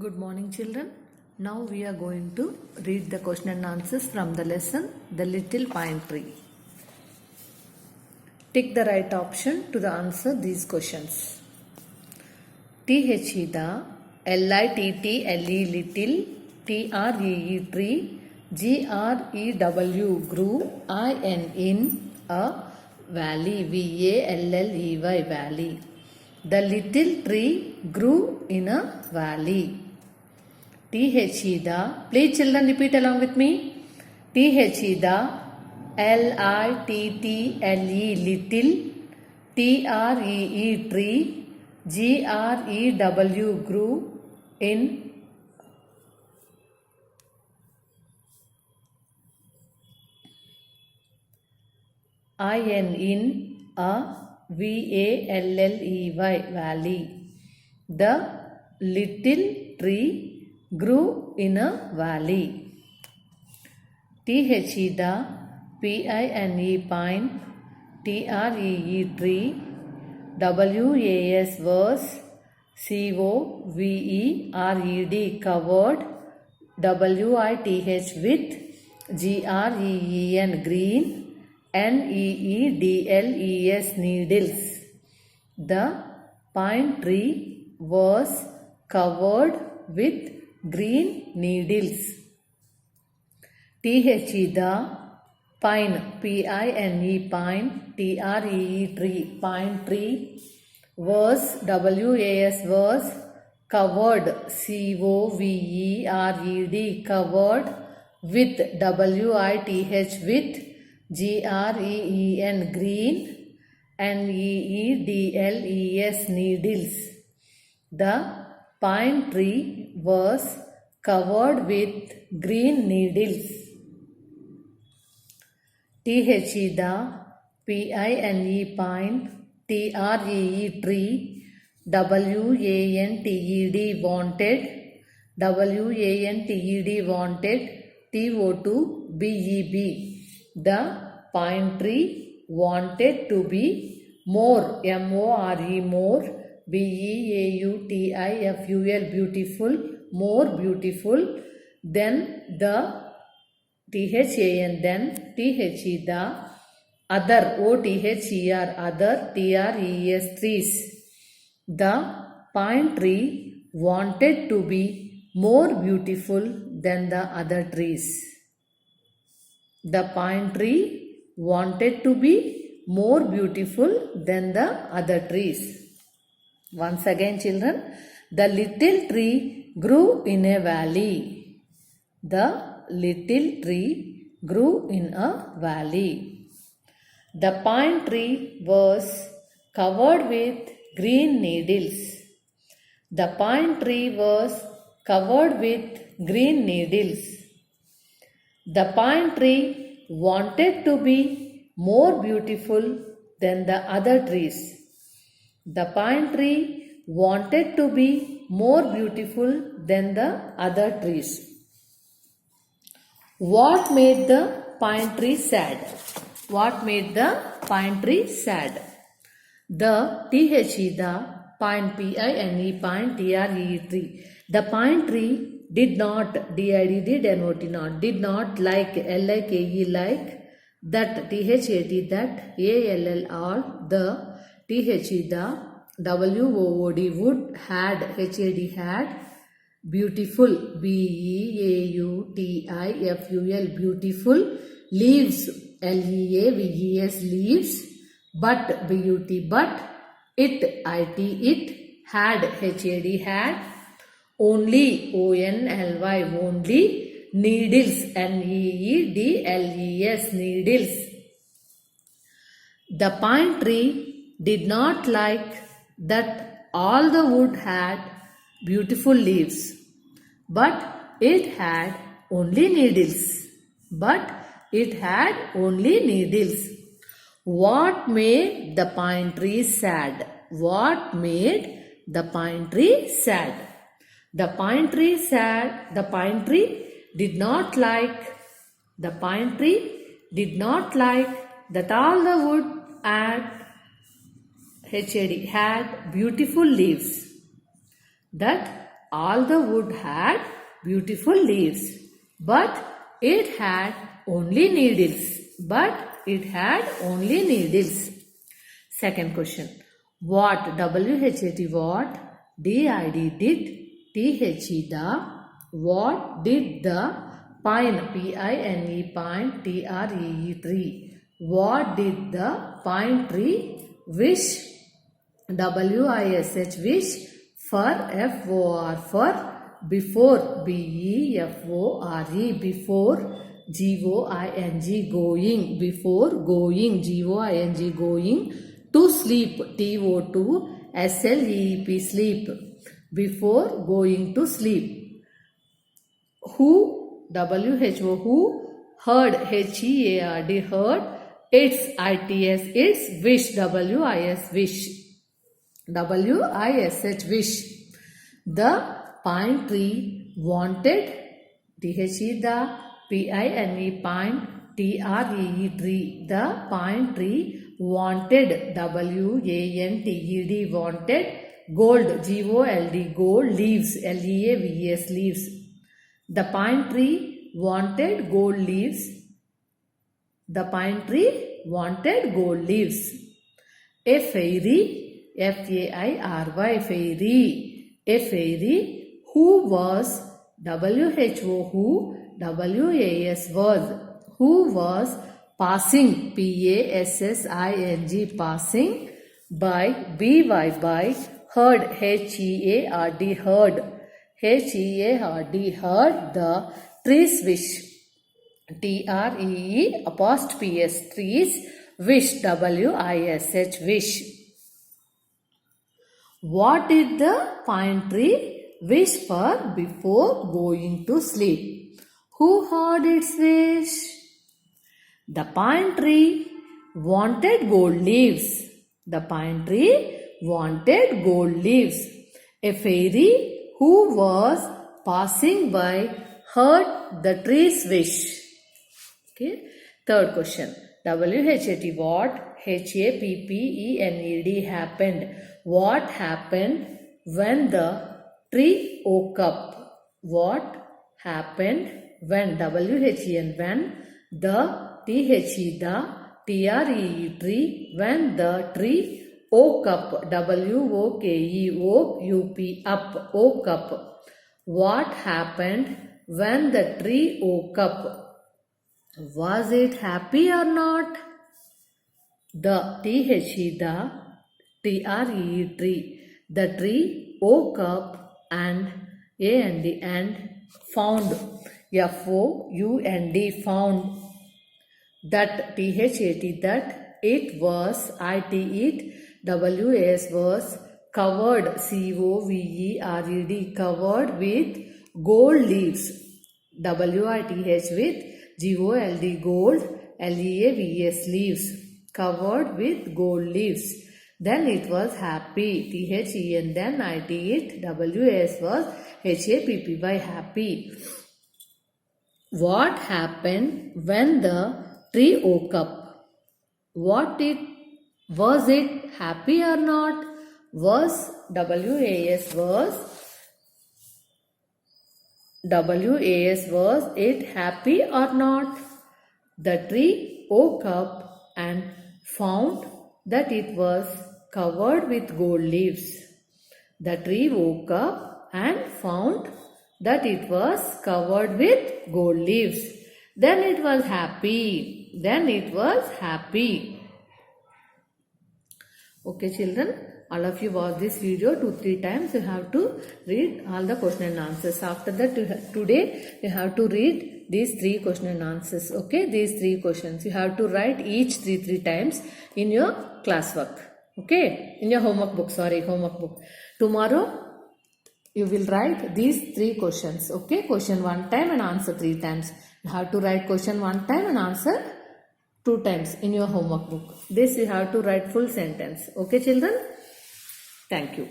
Good morning, children. Now we are going to read the question and answers from the lesson The Little Pine Tree. Tick the right option to answer these questions. The L-I-T-T-L-E little, T-R-E-E tree, G-R-E-W grew, I-N in a valley, V-A-L-L-E-Y valley. The little tree grew in a valley. T-H-E the, please children repeat along with me. T-H-E the, L-I-T-T-L-E little, T-R-E-E tree, G-R-E-W grew in I-N in a V-A-L-L-E-Y valley. The little tree grew in a valley. T-H-E the, P-I-N-E pine, T-R-E-E tree, W-A-S verse, C-O-V-E-R-E-D covered, W-I-T-H with, G-R-E-E-N green, N-E-E-D-L-E-S needles. The pine tree was covered with green needles. T-H-E the, pine, P-I-N-E pine, T-R-E-E tree, pine tree, was, W-A-S was, covered, C-O-V-E-R-E-D covered, with, W-I-T-H with, G-R-E-E-N green, N-E-E-D-L-E-S needles. The pine tree was covered with green needles. T-H-E the, P-I-N-E pine, T-R-E-E tree, W-A-N-T-E-D wanted, W-A-N-T-E-D wanted, T-O-2-B-E-B. The pine tree wanted to be more, M-O-R-E more, B-E-A-U-T-I-F-U-L beautiful, more beautiful, then the T-H-A-N, then T-H-E the, other, O-T-H-E-R, other, T-R-E-S trees. The pine tree wanted to be more beautiful than the other trees. The pine tree wanted to be more beautiful than the other trees. Once again, children, the little tree grew in a valley. The little tree grew in a valley. The pine tree was covered with green needles. The pine tree was covered with green needles. The pine tree wanted to be more beautiful than the other trees. The pine tree wanted to be more beautiful than the other trees. What made the pine tree sad? What made the pine tree sad? The T-H-E the, pine, P-I-N-E, pine, T-R-E-E tree. The pine tree did not, D-I-D-D-N-O-T not, did not like, L-I-K-E like, that, T-H-A-T that, A-L-L-R, the, T-H-E the, W-O-O-D would, had, H-A-D had, beautiful, B-E-A-U-T-I-F-U-L beautiful, leaves, L-E-A-V-E-S leaves, but, B-U-T but, it, I-T it, had, H-A-D had, only, O-N-L-Y only, needles, N-E-E-D-L-E-S needles. The pine tree did not like that all the wood had beautiful leaves, but it had only needles. But it had only needles. What made the pine tree sad? What made the pine tree sad? The pine tree sad, the pine tree did not like, the pine tree did not like that all the wood had HAD had beautiful leaves. That all the wood had beautiful leaves, but it had only needles. Second question. What? W-H-A-T what? D-I-D did. T-H-E the. What did the pine? P-I-N-E pine. T-R-E-E tree. What did the pine tree wish? W-I-S-H wish. For F-O-R for. Before. B-E-F-O-R-E before. G-O-I-N-G going. Before going. G-O-I-N-G going. To sleep. T-O-2 S-L-E-E-P sleep. Before going to sleep. Who? W-H-O who? Heard. H-E-A-R-D heard. Its. I-T-S its. Wish. W-I-S wish. W-I-S-H wish. The pine tree wanted. T-H-E the. P-I-N-E pine. T-R-E-E tree. The pine tree wanted. W-A-N-T-E-D wanted. Gold. G-O-L-D gold. Leaves. L-E-A-V-E-S leaves. The pine tree wanted gold leaves. The pine tree wanted gold leaves. A fairy. F-A-I-R-Y fairy. A fairy who was. W-H-O who. W-A-S was. Who was passing. P-A-S-S-I-N-G passing. By. B-Y by. Heard. H-E-A-R-D heard. H-E-A-R-D heard the trees wish. T-R-E-E apostrophe S trees wish. W-I-S-H wish. What did the pine tree wish for before going to sleep? Who heard its wish? The pine tree wanted gold leaves. The pine tree wanted gold leaves. A fairy who was passing by heard the tree's wish. Okay. Third question. W-H-A-T what? H-A-P-P-E-N-E-D happened. What happened when the tree woke up? What happened when? W-H-E-N when the T-H-E the T-R-E-E tree when the tree woke up. W-O-K-E woke U-P up. Woke up. What happened when the tree woke up? Was it happy or not? The T-H-E the T-R-E-E tree. The tree woke up and A-N-D and found. F-O-U-N-D found. That T-H-A-T that it was. I-T it. W-A-S was covered. C-O-V-E-R-E-D covered with gold leaves. W-I-T-H with G-O-L-D gold. L-E-A-V-E-S leaves. Covered with gold leaves. Then it was happy. T-H-E-N then I-T it. W-A-S was H-A-P-P-Y happy. What happened when the tree woke up? Was it happy or not? Was W-A-S was it happy or not? The tree woke up and found that it was covered with gold leaves. The tree woke up and found that it was covered with gold leaves. Then it was happy. Okay children, all of you watch this video 2-3 times. You have to read all the question and answers. After that today you have to read these 3 question and answers. Okay, these 3 questions. You have to write each 3 times in your classwork. Okay, in your homework book. Tomorrow you will write these 3 questions. Okay, question 1 time and answer 3 times. You have to write question 1 time and answer 2 times in your homework book. This you have to write full sentence. Okay children? Thank you.